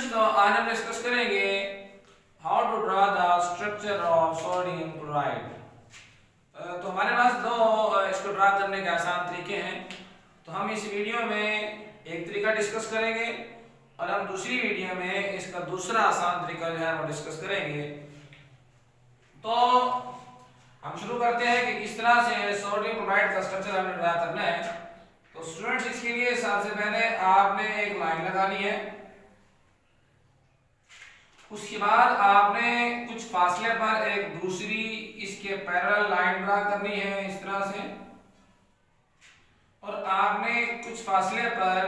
Students, तो आज हम डिस्कस करेंगे how to draw the structure of sodium chloride. तो हमारे पास दो इसको ड्रा करने के आसान तरीके हैं। तो हम इस वीडियो में एक तरीका डिस्कस करेंगे और हम दूसरी वीडियो में इसका दूसरा आसान तरीका जो है वो डिस्कस करेंगे। तो हम शुरू करते हैं कि किस तरह से सोडियम क्लोराइड का स्ट्रक्चर हमें ड्रा करना है। तो स्टूडेंट्स, इसके लिए सबसे पहले आपने एक लाइन लगानी है। उसके बाद आपने कुछ फासले पर एक दूसरी इसके पैरेलल लाइन ड्रा करनी है इस तरह से, और आपने कुछ फासले पर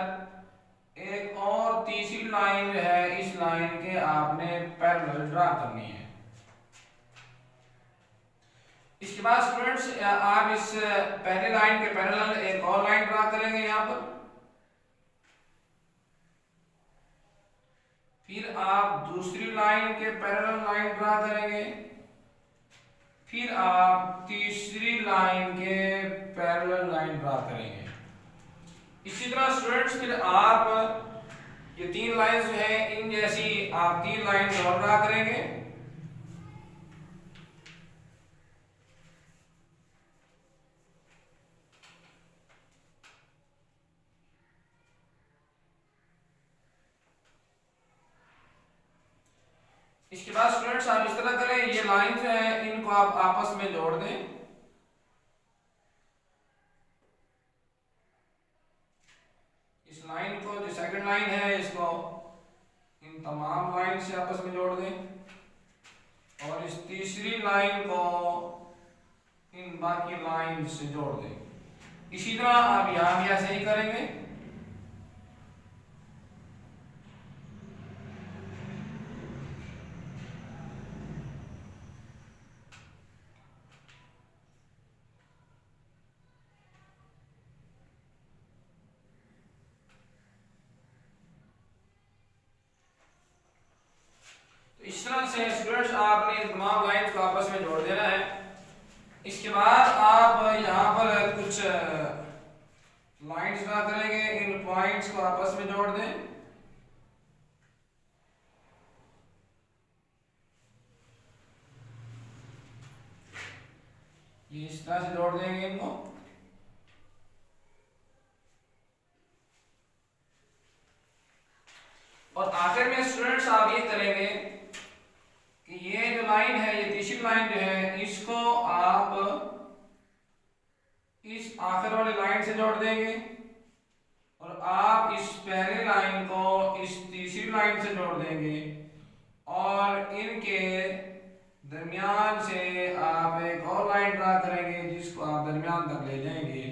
एक और तीसरी लाइन जो है इस लाइन के आपने पैरेलल ड्रा करनी है। इसके बाद स्टूडेंट्स, आप इस पहले लाइन के पैरेलल एक और लाइन ड्रा करेंगे यहां पर। फिर आप दूसरी लाइन के पैरेलल लाइन ड्रा करेंगे। फिर आप तीसरी लाइन के पैरेलल लाइन ड्रा करेंगे। इसी तरह स्टूडेंट्स, फिर आप ये तीन लाइंस जो है इन जैसी आप तीन लाइन और ड्रा करेंगे। इसके बाद स्टूडेंट्स, आप इस तरह करें, ये लाइन जो है इनको आप आपस में जोड़ दें। इस लाइन को, जो सेकंड लाइन है, इसको इन तमाम लाइन से आपस में जोड़ दें और इस तीसरी लाइन को इन बाकी लाइन से जोड़ दें। इसी तरह आप यहां भी ऐसे ही करेंगे। इस तरह से स्टूडेंट्स आपने तमाम लाइंस को आपस में जोड़ देना है। इसके बाद आप यहाँ पर कुछ लाइंस ड्रा करेंगे, इन पॉइंट्स को आपस में जोड़ दें। ये इस तरह से जोड़ देंगे इनको। और आखिर में स्टूडेंट्स आप ये करेंगे कि ये जो लाइन है, ये तीसरी लाइन जो है, इसको आप इस आखिर वाली लाइन से जोड़ देंगे और आप इस पहली लाइन को इस तीसरी लाइन से जोड़ देंगे और इनके दरमियान से आप एक और लाइन ड्रा करेंगे जिसको आप दरमियान तक ले जाएंगे।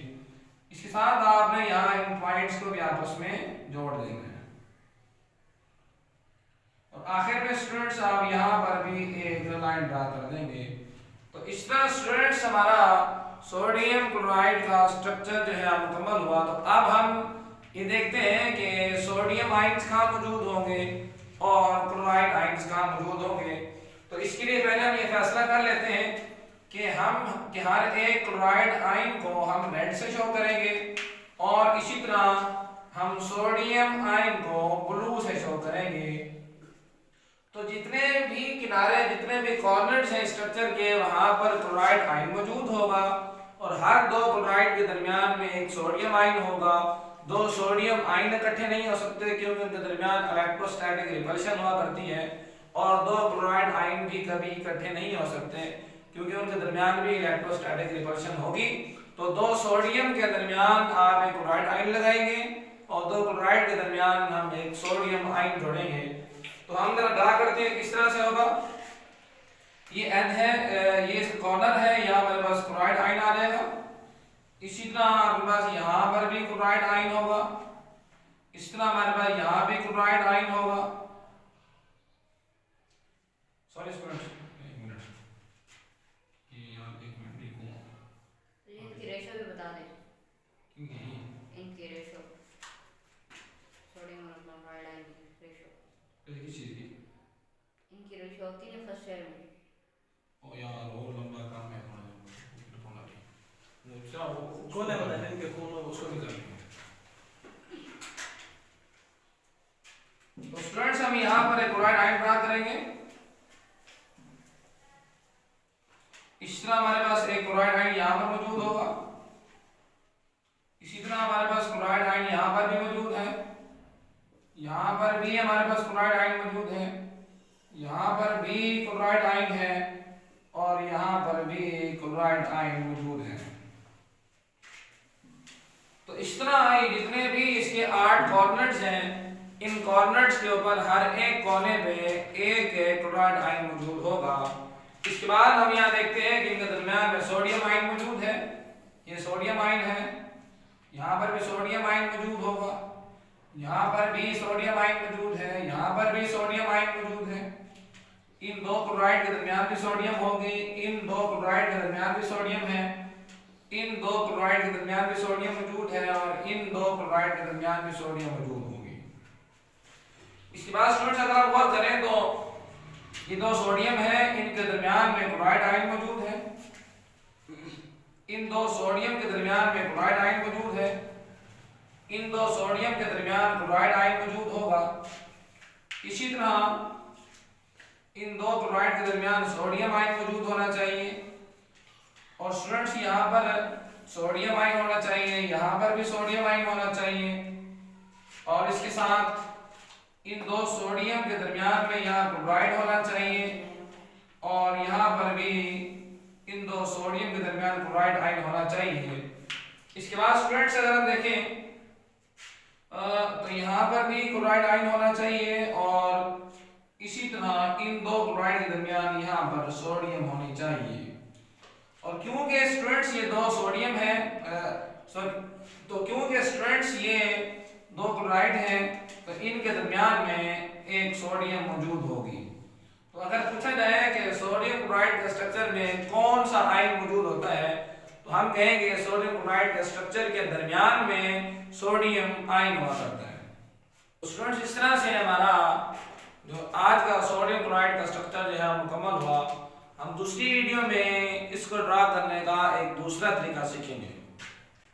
इसके साथ आपने यहाँ इन पॉइंट्स को भी आपस में जोड़ देना है। और आखिर में स्टूडेंट्स आप यहाँ पर भी एक लाइन ड्रा कर देंगे। तो इस तरह स्टूडेंट्स हमारा सोडियम क्लोराइड का स्ट्रक्चर जो है मुकम्मल हुआ। तो अब हम ये देखते हैं कि सोडियम आयंस कहाँ मौजूद होंगे और क्लोराइड आयंस कहाँ मौजूद होंगे। तो इसके लिए पहले हम ये फैसला कर लेते हैं कि हर एक क्लोराइड आयन को हम रेड से शो करेंगे और इसी तरह हम सोडियम आयन को ब्लू से शो करेंगे। तो जितने भी किनारे, जितने भी कॉर्नर्स हैं स्ट्रक्चर के, वहां पर क्लोराइड आयन मौजूद होगा और हर दो क्लोराइड के दरमियान में एक सोडियम आयन होगा। दो सोडियम आयन इकट्ठे नहीं हो सकते क्योंकि उनके दरमियान इलेक्ट्रोस्टैटिक रिपल्शन हुआ करती है, और दो क्लोराइड आयन भी कभी इकट्ठे नहीं हो सकते क्योंकि उनके दरमियान भी इलेक्ट्रोस्टैटिक रिपल्शन होगी। तो दो सोडियम के दरमियान आप एक क्लोराइड आयन लगाएंगे और दो क्लोराइड के दरमियान हम एक सोडियम आयन जोड़ेंगे। तो हम जरा ड्रा करते हैं किस तरह से होगा। ये एन है, ये कॉर्नर है, यहाँ मेरे पास क्लोराइड आयन आ जाएगा। इसी तरह आपके पास यहाँ पर भी क्लोराइड आयन होगा। इस तरह हमारे पास यहाँ भी क्लोराइड आयन होगा। सॉरी स्टूडेंट्स, एक मिनट, ये यहाँ एक मिनट लिखूंगा, इनकी रेशो भी बता दें। क्योंकि इनकी रेशो सोडियम और क्लोराइड आयन की रेशो, किस चीज़ की इनकी रेशो होती है फर्स्ट ईयर में। ओ यार, और लंबा काम है थोड़ा भी। अच्छा, वो कौन है बताया इनके कौन है उसको भी कर लेंगे। तो स्टूडेंट्स हम यहाँ पर एक क्लोराइड आयन ड्रा करेंगे। इस तरह हमारे पास एक क्लोराइड आयन यहाँ पर मौजूद होगा। इसी तरह हमारे पास क्लोराइड आयन यहाँ पर भी मौजूद है, यहाँ पर भी हमारे पास क्लोराइड आयन मौजूद है, यहाँ पर भी क्लोराइड आयन है और यहाँ पर भी क्लोराइड आयन मौजूद है। तो इस तरह जितने भी इसके 8 कॉर्नर्स हैं, इन कॉर्नर्स के ऊपर हर एक कोने पे एक क्लोराइड आयन मौजूद होगा। इसके बाद हम यहाँ देखते हैं कि इनके दरमियान में सोडियम आयन मौजूद है। ये सोडियम आयन है, यहाँ पर भी सोडियम आयन मौजूद होगा, यहाँ पर भी सोडियम आयन मौजूद है, यहाँ पर भी सोडियम आयन मौजूद है। इन दो क्लोराइड के दरमियान भी सोडियम होगी, इन दो क्लोराइड के दरमियान भी सोडियम है, इन दो क्लोराइड के दरमियान भी सोडियम मौजूद है और इन दो क्लोराइड के दरमियान भी सोडियम मौजूद होगी। इसके बाद स्टूडेंट्स अगर आप गौर करें तो ये दो सोडियम है, इनके दरमियान में क्लोराइड आयन मौजूद है, इन दो सोडियम के दरमियान में क्लोराइड आयन मौजूद है, इन दो सोडियम के दरमियान क्लोराइड आयन मौजूद होगा। इसी तरह इन दो क्लोराइड के दरमियान सोडियम आयन मौजूद होना चाहिए और स्टूडेंट्स यहाँ पर सोडियम आयन होना चाहिए, यहाँ पर भी सोडियम आयन होना चाहिए और इसके साथ इन दो सोडियम के दरमियान में यहाँ क्लोराइड होना चाहिए और यहाँ पर भी इन दो सोडियम के दरमियान क्लोराइड आयन होना चाहिए। इसके बाद स्टूडेंट्स अगर हम देखें तो यहाँ पर भी क्लोराइड आयन होना चाहिए और इसी तरह इन दो क्लोराइड के दरमियान यहाँ पर सोडियम होनी चाहिए। और क्योंकि स्टूडेंट्स ये दो सोडियम है तो क्योंकि स्टूडेंट्स ये दो क्लोराइड हैं तो इनके दरमियान में एक सोडियम मौजूद होगी। तो अगर पूछा जाए कि सोडियम क्लोराइड के स्ट्रक्चर में कौन सा आयन मौजूद होता है तो हम कहेंगे सोडियम क्लोराइड के स्ट्रक्चर के दरमियान में सोडियम आयन हुआ करता है। तो स्टूडेंट्स इस तरह से हमारा जो आज का सोडियम क्लोराइड का स्ट्रक्चर जो है मुकम्मल हुआ। हम दूसरी वीडियो में इसको ड्रा करने का एक दूसरा तरीका सीखेंगे।